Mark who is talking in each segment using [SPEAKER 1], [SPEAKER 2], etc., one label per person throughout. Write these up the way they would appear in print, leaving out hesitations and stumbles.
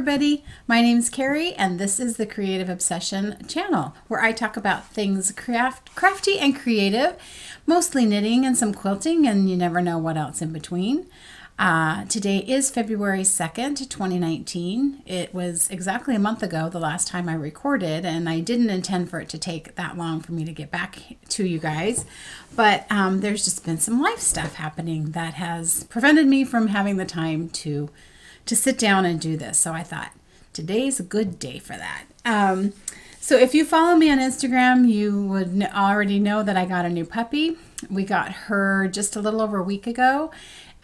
[SPEAKER 1] everybody, my name's Carrie and this is the Creative Obsession channel where I talk about things crafty and creative, mostly knitting and some quilting, and you never know what else in between. Today is February 2nd, 2019. It was exactly a month ago the last time I recorded, and I didn't intend for it to take that long for me to get back to you guys, but there's just been some life stuff happening that has prevented me from having the time to sit down and do this. So I thought today's a good day for that. So if you follow me on Instagram, you would already know that I got a new puppy. We got her just a little over a week ago.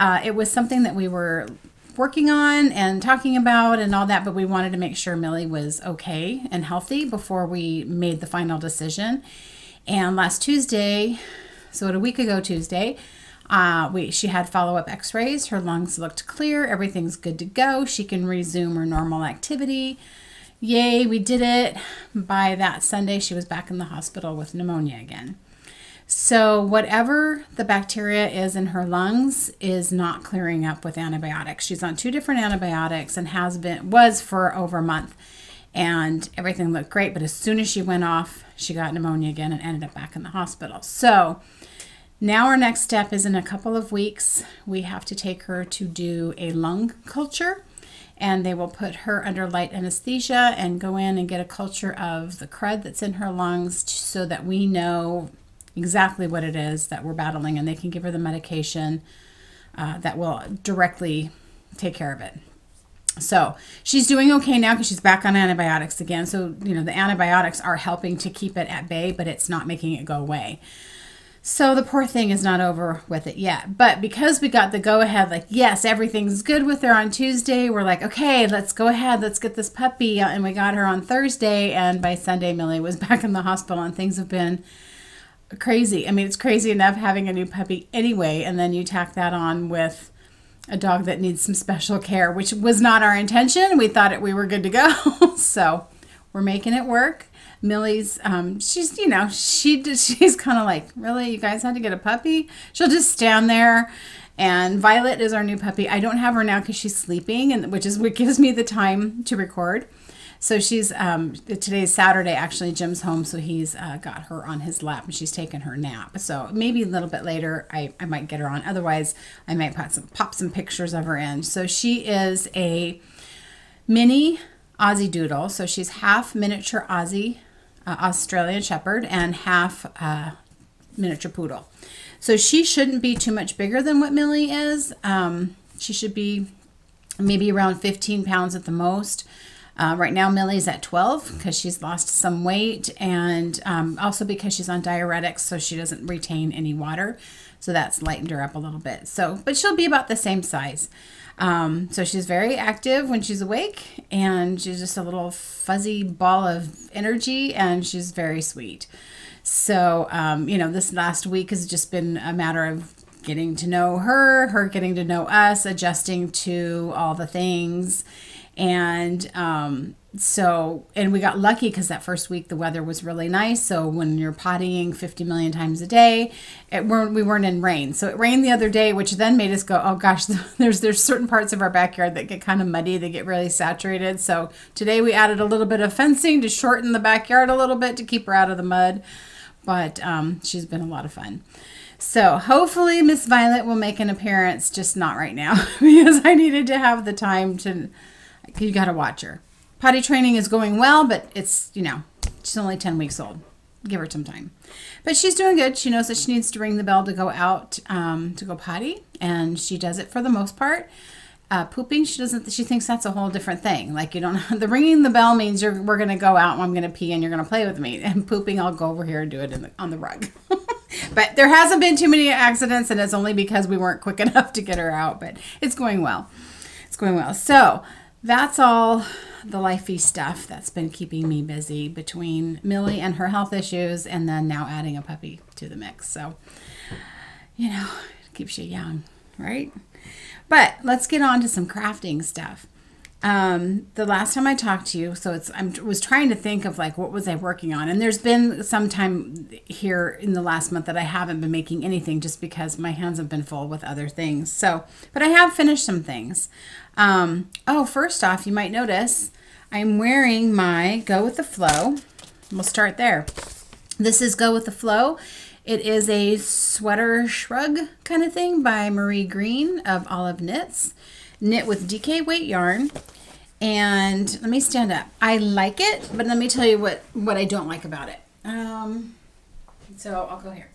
[SPEAKER 1] It was something that we were working on and talking about and all that, but we wanted to make sure Millie was okay and healthy before we made the final decision. And last Tuesday, so a week ago Tuesday, she had follow-up x-rays. Her lungs looked clear. Everything's good to go. She can resume her normal activity. Yay, we did it. By that Sunday, she was back in the hospital with pneumonia again. So whatever the bacteria is in her lungs is not clearing up with antibiotics. She's on 2 different antibiotics and was for over a month. And everything looked great, but as soon as she went off, she got pneumonia again and ended up back in the hospital. So now our next step is in a couple of weeks, we have to take her to do a lung culture, and they will put her under light anesthesia and go in and get a culture of the crud that's in her lungs so that we know exactly what it is that we're battling, and they can give her the medication that will directly take care of it. So she's doing okay now because she's back on antibiotics again. So, you know, the antibiotics are helping to keep it at bay, but it's not making it go away. So the poor thing is not over with it yet. But because we got the go-ahead, like, yes, everything's good with her on Tuesday, we're like, okay, let's go ahead. Let's get this puppy. And we got her on Thursday. And by Sunday, Millie was back in the hospital, and things have been crazy. I mean, it's crazy enough having a new puppy anyway. And then you tack that on with a dog that needs some special care, which was not our intention. We thought we were good to go. So we're making it work. Millie's, she's, you know, she's kind of like, really, you guys had to get a puppy? She'll just stand there. And Violet is our new puppy. I don't have her now because she's sleeping, and which is what gives me the time to record. So she's, today's Saturday, actually, Jim's home, so he's got her on his lap, and she's taking her nap. So maybe a little bit later, I might get her on. Otherwise, I might pop some pictures of her in. So she is a mini Aussie Doodle. So she's half miniature Aussie, Australian Shepherd, and half miniature Poodle. So she shouldn't be too much bigger than what Millie is. She should be maybe around 15 pounds at the most. Right now, Millie's at 12 because she's lost some weight, and also because she's on diuretics, so she doesn't retain any water. So that's lightened her up a little bit. So, but she'll be about the same size. So she's very active when she's awake, and she's just a little fuzzy ball of energy, and she's very sweet. So, you know, this last week has just been a matter of getting to know her getting to know us, adjusting to all the things. And and we got lucky because that first week the weather was really nice. So when you're pottying 50 million times a day, we weren't in rain. So it rained the other day, which then made us go, oh gosh, there's certain parts of our backyard that get kind of muddy. They get really saturated. So today we added a little bit of fencing to shorten the backyard a little bit to keep her out of the mud. But she's been a lot of fun. So hopefully Miss Violet will make an appearance, just not right now because I needed to have the time to. You got to watch her. Potty training is going well, but it's, you know, she's only 10 weeks old. Give her some time. But she's doing good. She knows that she needs to ring the bell to go out to go potty, and she does it for the most part. Pooping, she thinks that's a whole different thing. Like, you don't, the ringing the bell means we're going to go out and I'm going to pee and you're going to play with me. And pooping, I'll go over here and do it on the rug. But there hasn't been too many accidents, and it's only because we weren't quick enough to get her out. But it's going well. It's going well. So that's all the lifey stuff that's been keeping me busy between Millie and her health issues, and then now adding a puppy to the mix. So, you know, it keeps you young, right? But let's get on to some crafting stuff. the last time I talked to you, so I was trying to think of like what was I working on, and there's been some time here in the last month that I haven't been making anything just because my hands have been full with other things. So, but I have finished some things. Oh, first off, you might notice I'm wearing my Go With The Flow. We'll start there. This is Go With The Flow. It is a sweater shrug kind of thing by Marie Green of Olive Knits. Knit with DK weight yarn. And let me stand up. I like it, but let me tell you what I don't like about it. So I'll go here.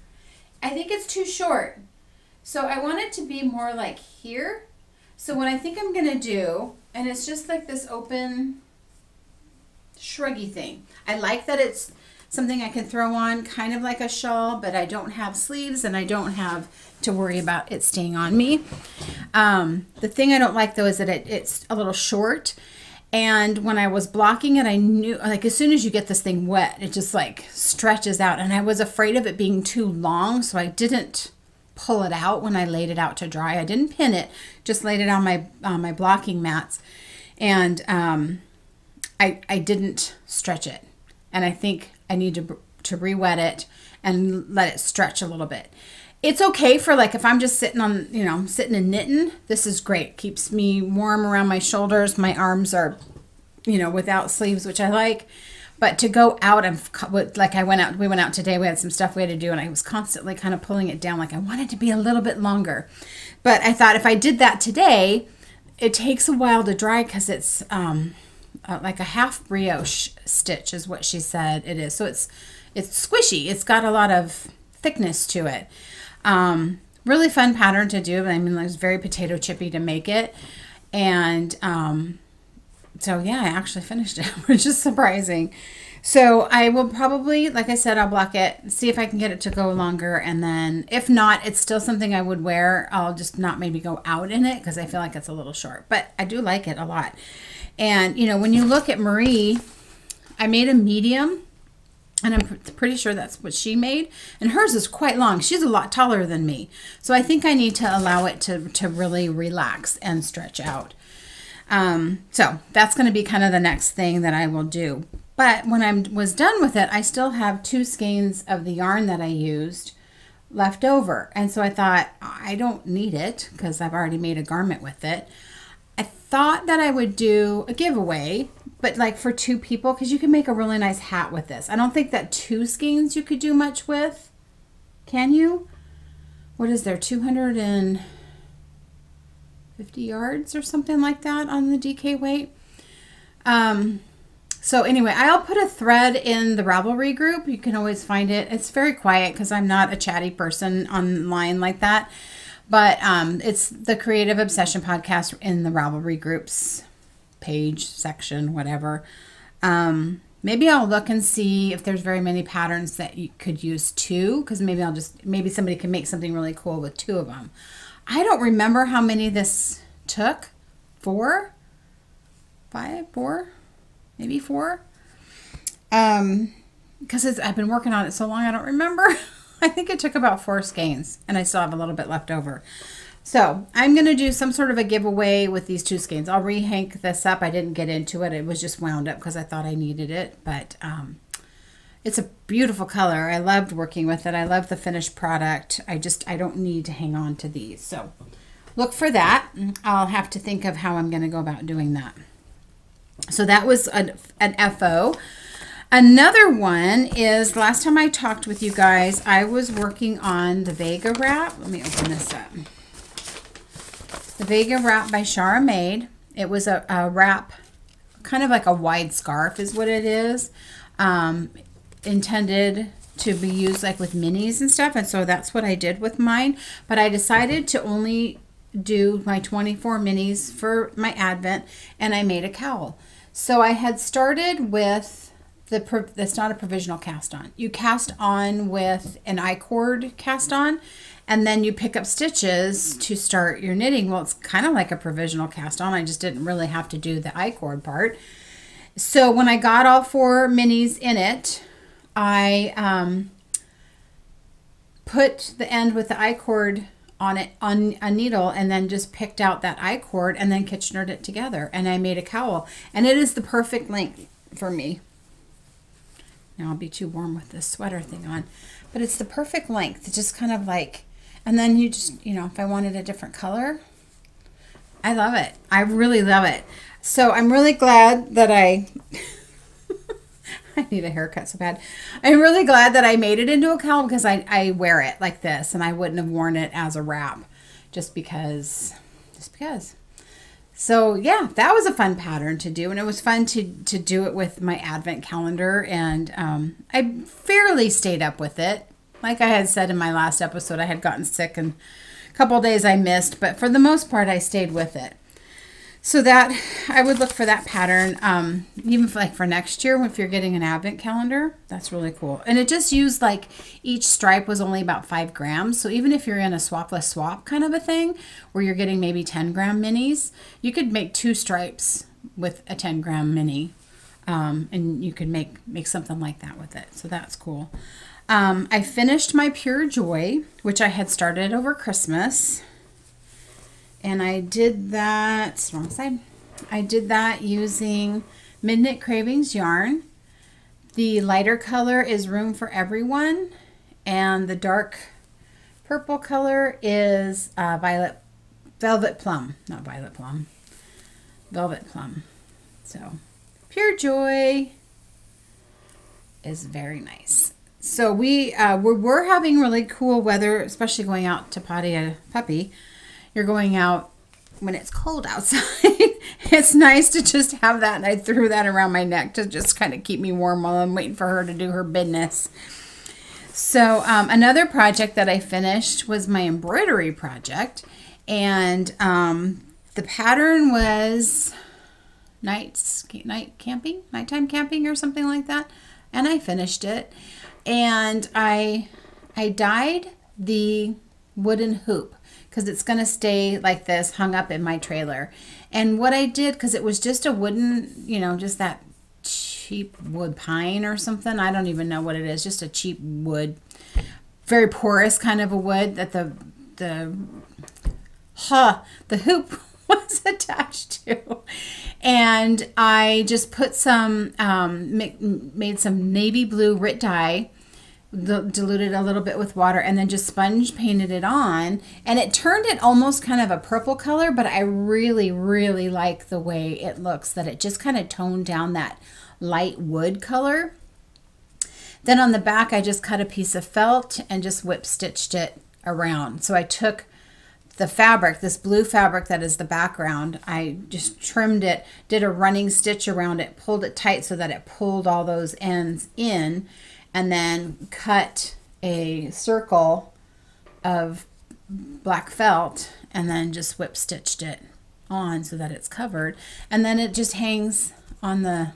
[SPEAKER 1] I think it's too short. So I want it to be more like here. So what I think I'm going to do, and it's just like this open shruggy thing. I like that it's something I can throw on kind of like a shawl, but I don't have sleeves and I don't have to worry about it staying on me. The thing I don't like though is that it's a little short, and when I was blocking it, I knew like as soon as you get this thing wet, it just like stretches out, and I was afraid of it being too long, so I didn't pull it out when I laid it out to dry. I didn't pin it, just laid it on my blocking mats, and I didn't stretch it, and I think I need to re-wet it and let it stretch a little bit. It's okay for like if I'm just sitting on, sitting and knitting. This is great. Keeps me warm around my shoulders. My arms are, without sleeves, which I like. But to go out, we went out today. We had some stuff we had to do, and I was constantly kind of pulling it down. Like I wanted to be a little bit longer. But I thought if I did that today, it takes a while to dry because it's like a half brioche stitch is what she said it is. So it's squishy. It's got a lot of thickness to it. Really fun pattern to do. I mean, it was very potato chippy to make it. And so yeah, I actually finished it, which is surprising. So I will probably, like I said, I'll block it, see if I can get it to go longer. And then if not, it's still something I would wear. I'll just not maybe go out in it because I feel like it's a little short. But I do like it a lot. And, when you look at Marie, I made a medium, and I'm pretty sure that's what she made. And hers is quite long. She's a lot taller than me. So I think I need to allow it to really relax and stretch out. So that's going to be kind of the next thing that I will do. But when I was done with it, I still have 2 skeins of the yarn that I used left over. And so I thought, I don't need it because I've already made a garment with it. I thought that I would do a giveaway, but like for 2 people, because you can make a really nice hat with this. I don't think that 2 skeins you could do much with. Can you? What is there, 250 yards or something like that on the DK weight? So anyway, I'll put a thread in the Ravelry group. You can always find it. It's very quiet because I'm not a chatty person online like that. But it's the Creative Obsession podcast in the Ravelry groups page, section, whatever. Maybe I'll look and see if there's very many patterns that you could use 2, because maybe somebody can make something really cool with 2 of them. I don't remember how many this took. 4? 5? 4? Maybe 4? Because I've been working on it so long I don't remember. I think it took about 4 skeins, and I still have a little bit left over. So I'm going to do some sort of a giveaway with these 2 skeins. I'll re-hank this up. I didn't get into it. It was just wound up because I thought I needed it. But it's a beautiful color. I loved working with it. I love the finished product. I don't need to hang on to these. So look for that. I'll have to think of how I'm going to go about doing that. So that was an FO. Another one is, last time I talked with you guys, I was working on the Vega wrap. Let me open this up. The Vega wrap by Shara Made. It was a wrap, kind of like a wide scarf is what it is. Intended to be used like with minis and stuff. And so that's what I did with mine. But I decided to only do my 24 minis for my Advent, and I made a cowl. So I had started with that's not a provisional cast on. You cast on with an I-cord cast on, and then you pick up stitches to start your knitting. Well, it's kind of like a provisional cast on. I just didn't really have to do the I-cord part. So when I got all 4 minis in it, I put the end with the I-cord on it on a needle, and then just picked out that I-cord and then Kitchenered it together, and I made a cowl, and it is the perfect length for me. Now I'll be too warm with this sweater thing on, but it's the perfect length. It's just kind of like, and then you just, you know, if I wanted a different color, I love it. I really love it. So I'm really glad that I need a haircut so bad. I'm really glad that I made it into a cowl, because I wear it like this, and I wouldn't have worn it as a wrap just because. So yeah, that was a fun pattern to do, and it was fun to do it with my advent calendar, and I fairly stayed up with it. Like I had said in my last episode, I had gotten sick and a couple of days I missed, but for the most part I stayed with it. So that I would look for that pattern, even for next year if you're getting an advent calendar. That's really cool. And it just used, like, each stripe was only about 5 grams. So even if you're in a swapless swap kind of a thing where you're getting maybe 10-gram minis, you could make 2 stripes with a 10-gram mini, and you could make something like that with it. So that's cool. I finished my Pure Joy, which I had started over Christmas. And I did that, wrong side. I did that using Midnight Cravings yarn. The lighter color is Room for Everyone, and the dark purple color is Velvet Plum. So Pure Joy is very nice. So we're having really cool weather, especially going out to potty a puppy. You're going out when it's cold outside. It's nice to just have that, and I threw that around my neck to just kind of keep me warm while I'm waiting for her to do her business. So another project that I finished was my embroidery project, and the pattern was nighttime camping or something like that, and I finished it, and I dyed the wooden hoop, because it's going to stay like this hung up in my trailer. And what I did, because it was just a wooden, you know, just that cheap wood pine or something. I don't even know what it is. Just a cheap wood, very porous kind of a wood that the hoop was attached to. And I just put some, made some navy blue Rit dye, diluted a little bit with water, and then just sponge painted it on, and it turned it almost kind of a purple color, but I really like the way it looks, that it just kind of toned down that light wood color. Then on the back I just cut a piece of felt and just whip stitched it around. So I took the fabric, this blue fabric that is the background, I just trimmed it, did a running stitch around it, pulled it tight so that it pulled all those ends in, and then cut a circle of black felt, and then just whip stitched it on so that it's covered. And then it just hangs on the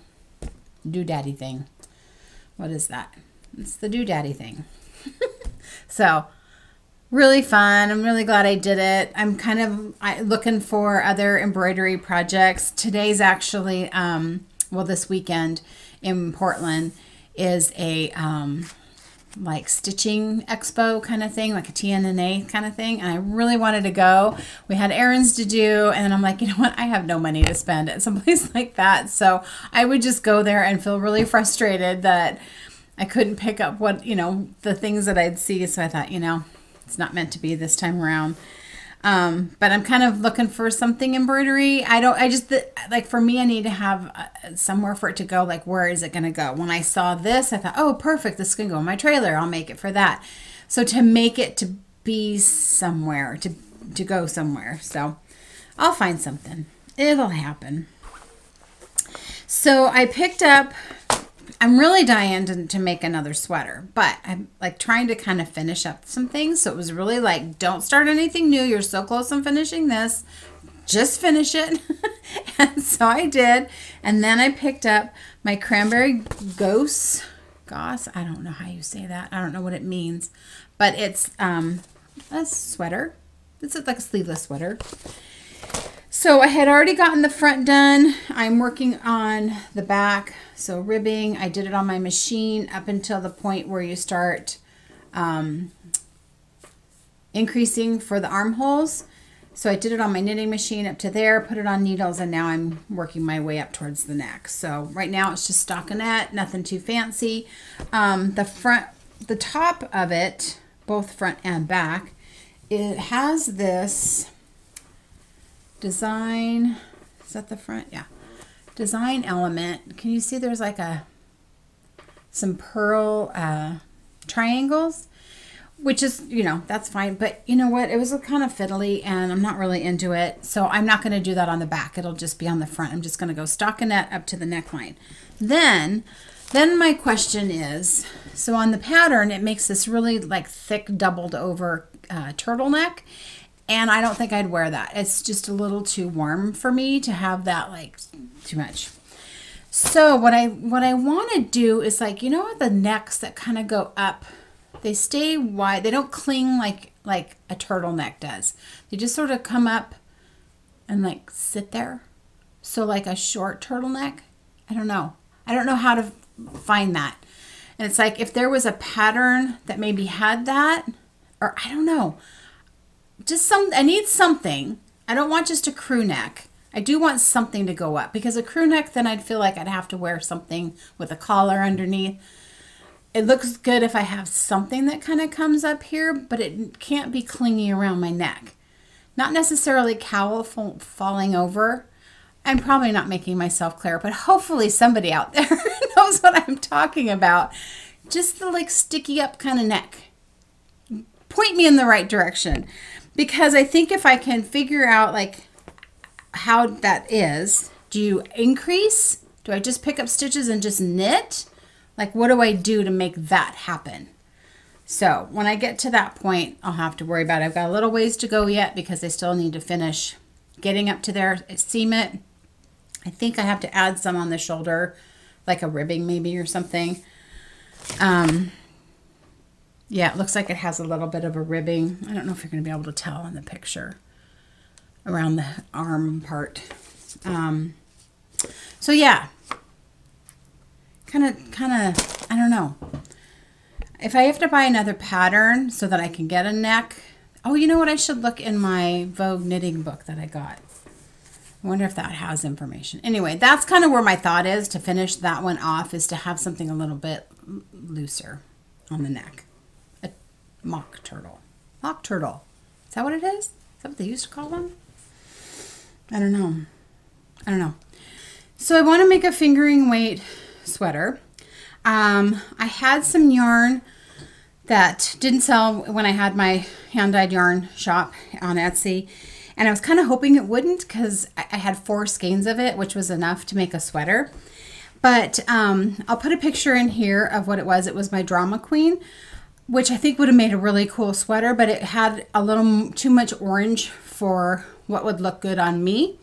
[SPEAKER 1] doodaddy thing. What is that? It's the doodaddy thing. So really fun. I'm really glad I did it. I'm kind of looking for other embroidery projects. Today's actually, well, this weekend in Portland is a like stitching expo kind of thing, like a TNNA kind of thing, and I really wanted to go. We had errands to do, and I'm like, you know what, I have no money to spend at someplace like that, so I would just go there and feel really frustrated that I couldn't pick up what, you know, the things that I'd see. So I thought, you know, it's not meant to be this time around. But I'm kind of looking for something embroidery. Like for me, I need to have somewhere for it to go. Like, where is it going to go? When I saw this, I thought, oh, perfect. This can go in my trailer. I'll make it for that. So to make it to be somewhere, to go somewhere. So I'll find something. It'll happen. So I picked up, I'm really dying to make another sweater, but I'm like trying to kind of finish up some things. So it was really like, don't start anything new. You're so close on finishing this. Just finish it. And so I did. And then I picked up my cranberry goss. I don't know how you say that. I don't know what it means, but it's a sweater. It's like a sleeveless sweater. So I had already gotten the front done. I'm working on the back. So ribbing, I did it on my machine up until the point where you start increasing for the armholes. So I did it on my knitting machine up to there, put it on needles, and now I'm working my way up towards the neck. So right now it's just stockinette, nothing too fancy. The top of it, both front and back, it has this design. Is that the front? Yeah. Design element. Can you see there's like some pearl triangles? Which is, you know, that's fine. But you know what? It was kind of fiddly and I'm not really into it. So I'm not going to do that on the back. It'll just be on the front. I'm just going to go stockinette up to the neckline. Then my question is, so on the pattern, it makes this really like thick doubled over turtleneck. And I don't think I'd wear that. It's just a little too warm for me to have that, like, too much. So what I want to do is, like, you know what, the necks that kind of go up, they stay wide. They don't cling like a turtleneck does. They just sort of come up and like sit there. So like a short turtleneck. I don't know. I don't know how to find that. And it's like if there was a pattern that maybe had that, or I don't know. I need something. I don't want just a crew neck. I do want something to go up, because a crew neck, then I'd feel like I'd have to wear something with a collar underneath. It looks good if I have something that kind of comes up here, but it can't be clingy around my neck. Not necessarily cowl falling over. I'm probably not making myself clear, but hopefully somebody out there knows what I'm talking about. Just the like sticky up kind of neck. Point me in the right direction, because I think if I can figure out like how that is, do you increase? Do I just pick up stitches and just knit? Like, what do I do to make that happen? So when I get to that point, I'll have to worry about it. I've got a little ways to go yet, because I still need to finish getting up to there, seam it. I think I have to add some on the shoulder, like a ribbing maybe or something. Yeah, it looks like it has a little bit of a ribbing. I don't know if you're going to be able to tell in the picture around the arm part. So yeah. Kind of, I don't know. If I have to buy another pattern so that I can get a neck. Oh, you know what? I should look in my Vogue knitting book that I got. I wonder if that has information. Anyway, that's kind of where my thought is to finish that one off, is to have something a little bit looser on the neck. A mock turtle. Mock turtle. Is that what it is? Is that what they used to call them? I don't know. I don't know. So I want to make a fingering weight sweater. I had some yarn that didn't sell when I had my hand-dyed yarn shop on Etsy, and I was kind of hoping it wouldn't, because I had 4 skeins of it, which was enough to make a sweater. But I'll put a picture in here of what it was. It was my Drama Queen, which I think would have made a really cool sweater, but it had a little too much orange for what would look good on me.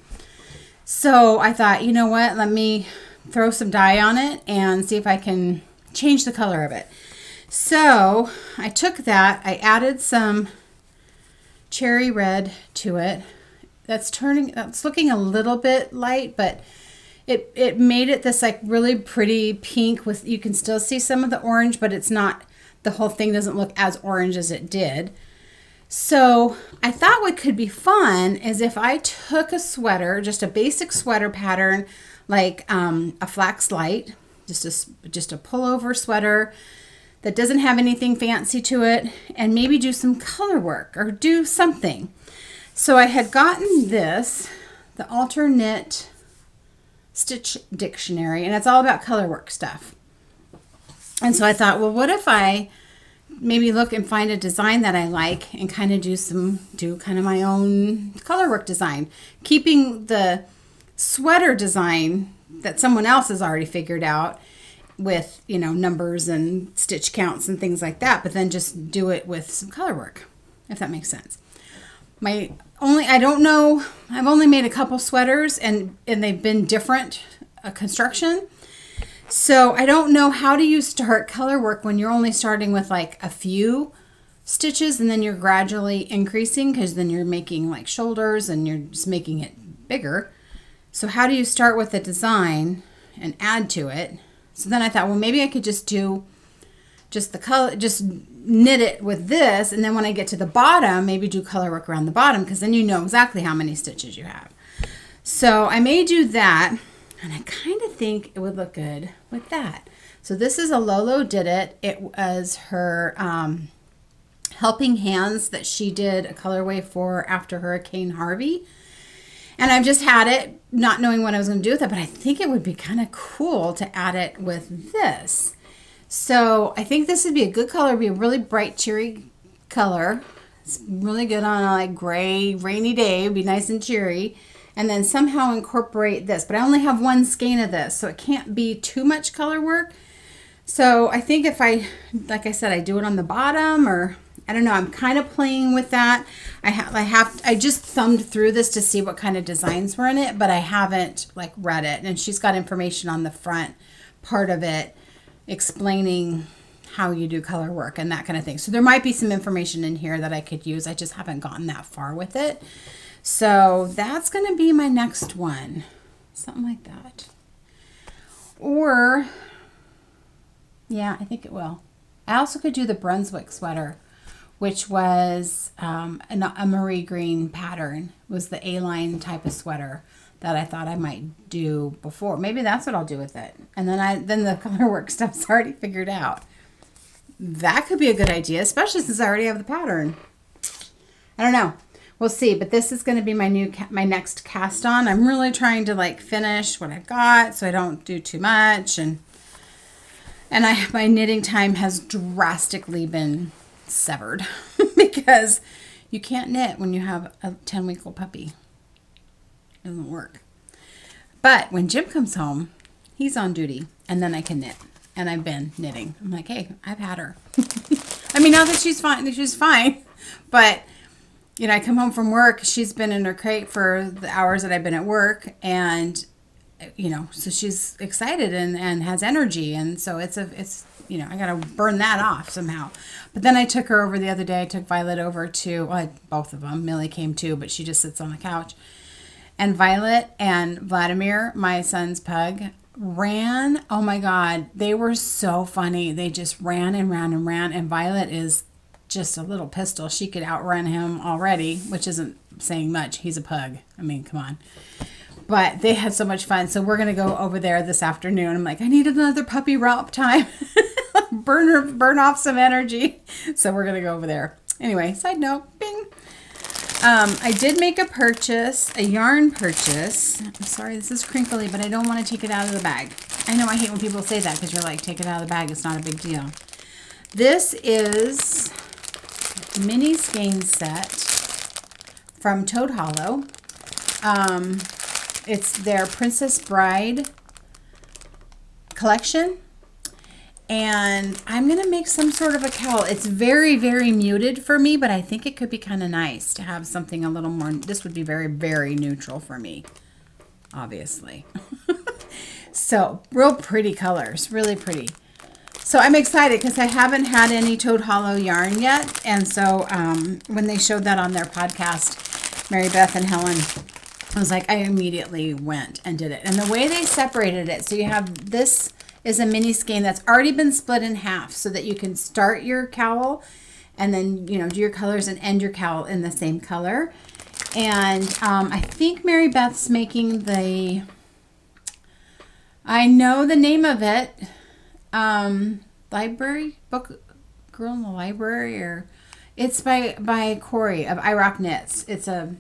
[SPEAKER 1] So I thought, you know what, let me throw some dye on it and see if I can change the color of it. So I took that, I added some cherry red to it. That's looking a little bit light, but it made it this like really pretty pink with, you can still see some of the orange, but it's not, the whole thing doesn't look as orange as it did. So I thought what could be fun is if I took a sweater, just a basic sweater pattern, like a flax light, just a pullover sweater that doesn't have anything fancy to it, and maybe do some color work or do something. So I had gotten this, the Alternate Stitch Dictionary, and it's all about color work stuff. And so I thought, well, what if I maybe look and find a design that I like and kind of do kind of my own color work design, keeping the sweater design that someone else has already figured out with, you know, numbers and stitch counts and things like that, but then just do it with some color work, if that makes sense. I don't know, I've only made a couple sweaters and they've been different construction. So I don't know, how do you start color work when you're only starting with like a few stitches and then you're gradually increasing, because then you're making like shoulders and you're just making it bigger. So how do you start with a design and add to it? So then I thought, well, maybe I could just just the color, just knit it with this. And then when I get to the bottom, maybe do color work around the bottom, because then you know exactly how many stitches you have. So I may do that, and I kind of think it would look good with that. So this is a Lolo Did It. It was her helping hands that she did a colorway for after Hurricane Harvey. And I've just had it, not knowing what I was going to do with it, but I think it would be kind of cool to add it with this. So I think this would be a good color. It'd be a really bright, cheery color. It's really good on a like gray, rainy day. It'd be nice and cheery. And then somehow incorporate this. But I only have one skein of this, so it can't be too much color work. So I think if I, like I said, I do it on the bottom, or I don't know, I'm kind of playing with that. I just thumbed through this to see what kind of designs were in it, but I haven't like read it. And she's got information on the front part of it explaining how you do color work and that kind of thing. So there might be some information in here that I could use. I just haven't gotten that far with it. So that's going to be my next one. Something like that. Or, yeah, I think it will. I also could do the Brunswick sweater, which was a Marie Green pattern. It was the A-line type of sweater that I thought I might do before. Maybe that's what I'll do with it. And then the color work stuff's already figured out. That could be a good idea, especially since I already have the pattern. I don't know. We'll see, but this is going to be my next cast on. I'm really trying to like finish what I've got so I don't do too much, and my knitting time has drastically been severed because you can't knit when you have a 10-week-old puppy. It doesn't work. But when Jim comes home, he's on duty, and then I can knit. And I've been knitting. I'm like, hey, I've had her. I mean, now that she's fine, but you know, I come home from work, she's been in her crate for the hours that I've been at work, and you know, so she's excited and has energy, and so it's you know, I got to burn that off somehow. But then I took her over the other day. I took Violet over to, well, both of them. Millie came too, but she just sits on the couch. And Violet and Vladimir, my son's pug, ran. Oh my God, they were so funny. They just ran and ran and ran, and Violet is just a little pistol. She could outrun him already, which isn't saying much. He's a pug. I mean, come on. But they had so much fun. So we're going to go over there this afternoon. I'm like, I need another puppy romp time. burn off some energy. So we're going to go over there. Anyway, side note, bing. I did make a purchase, a yarn purchase. I'm sorry, this is crinkly, but I don't want to take it out of the bag. I know I hate when people say that because you're like, take it out of the bag. It's not a big deal. This is mini skein set from Toad Hollow. It's their Princess Bride collection, and I'm gonna make some sort of a cowl. It's very, very muted for me, but I think it could be kind of nice to have something a little more. This would be very, very neutral for me, obviously. So real pretty colors, really pretty. So I'm excited because I haven't had any Toad Hollow yarn yet. And so when they showed that on their podcast, Mary Beth and Helen, I was like, I immediately went and did it. And the way they separated it, so you have, this is a mini skein that's already been split in half so that you can start your cowl and then, you know, do your colors and end your cowl in the same color. And I think Mary Beth's making the, I know the name of it, library book, Girl in the Library, or it's by Corey of I Rock Knits. It's a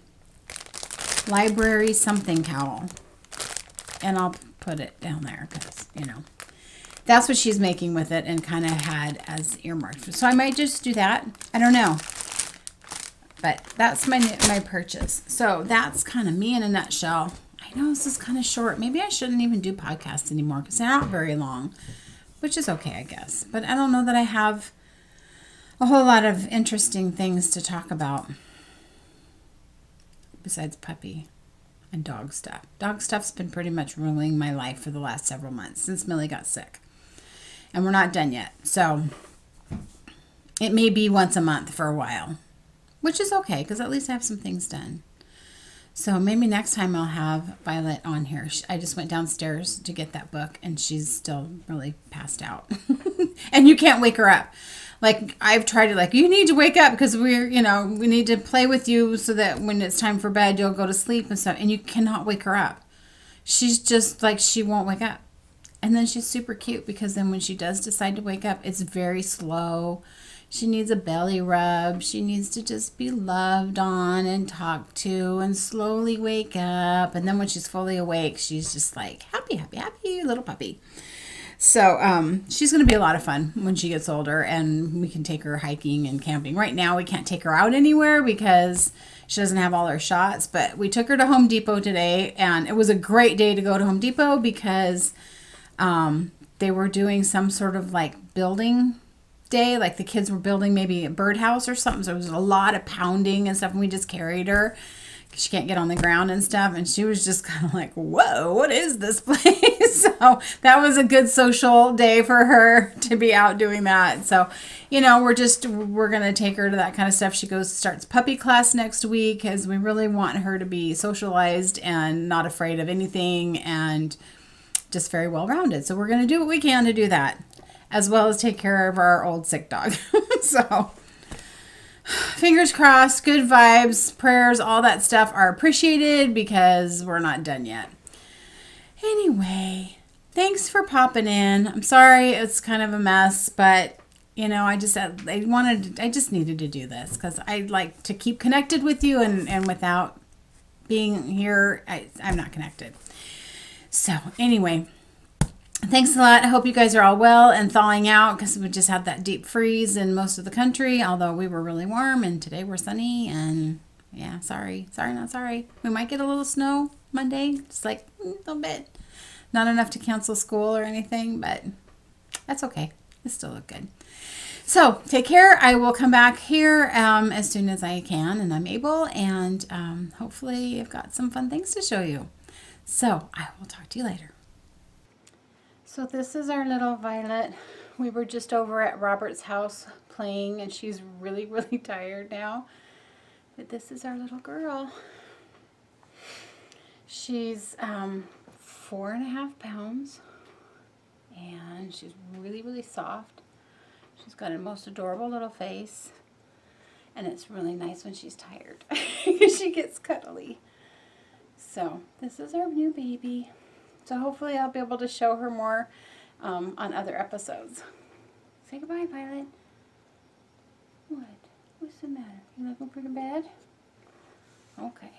[SPEAKER 1] library something cowl, and I'll put it down there because, you know, that's what she's making with it and kind of had as earmarked. So I might just do that. I don't know, but that's my purchase. So that's kind of me in a nutshell. I know this is kind of short. Maybe I shouldn't even do podcasts anymore because they're not very long, which is okay, I guess. But I don't know that I have a whole lot of interesting things to talk about besides puppy and dog stuff. Dog stuff's been pretty much ruling my life for the last several months since Millie got sick. And we're not done yet. So it may be once a month for a while, which is okay because at least I have some things done. So maybe next time I'll have Violet on here. I just went downstairs to get that book and she's still really passed out. And you can't wake her up. Like I've tried to, like, you need to wake up because we're, you know, we need to play with you so that when it's time for bed, you'll go to sleep and stuff. And you cannot wake her up. She's just like, she won't wake up. And then she's super cute because then when she does decide to wake up, it's very slow. She needs a belly rub. She needs to just be loved on and talked to and slowly wake up. And then when she's fully awake, she's just like happy, happy, happy little puppy. So she's going to be a lot of fun when she gets older and we can take her hiking and camping. Right now we can't take her out anywhere because she doesn't have all her shots. But we took her to Home Depot today and it was a great day to go to Home Depot because they were doing some sort of like building day, like the kids were building maybe a birdhouse or something. So there was a lot of pounding and stuff, and we just carried her because she can't get on the ground and stuff. And she was just kind of like, whoa, what is this place? So that was a good social day for her to be out doing that. So, you know, we're going to take her to that kind of stuff. She starts puppy class next week because we really want her to be socialized and not afraid of anything and just very well-rounded. So we're going to do what we can to do that, as well as take care of our old sick dog. So fingers crossed, good vibes, prayers, all that stuff are appreciated because we're not done yet. Anyway, thanks for popping in. I'm sorry it's kind of a mess, but you know, I just needed to do this because I like to keep connected with you, and without being here, I'm not connected. So anyway, thanks a lot. I hope you guys are all well and thawing out because we just had that deep freeze in most of the country, although we were really warm and today we're sunny. And yeah, sorry, not sorry. We might get a little snow Monday, just like a little bit. Not enough to cancel school or anything, but that's okay. It still look good. So take care. I will come back here as soon as I can and I'm able, and hopefully I've got some fun things to show you. So I will talk to you later. So this is our little Violet. We were just over at Robert's house playing, and she's really, really tired now. But this is our little girl. She's 4.5 pounds, and she's really, really soft. She's got a most adorable little face, and it's really nice when she's tired because she gets cuddly. So this is our new baby. So hopefully I'll be able to show her more on other episodes. Say goodbye, Violet. What? What's the matter? You looking for the bed? Okay.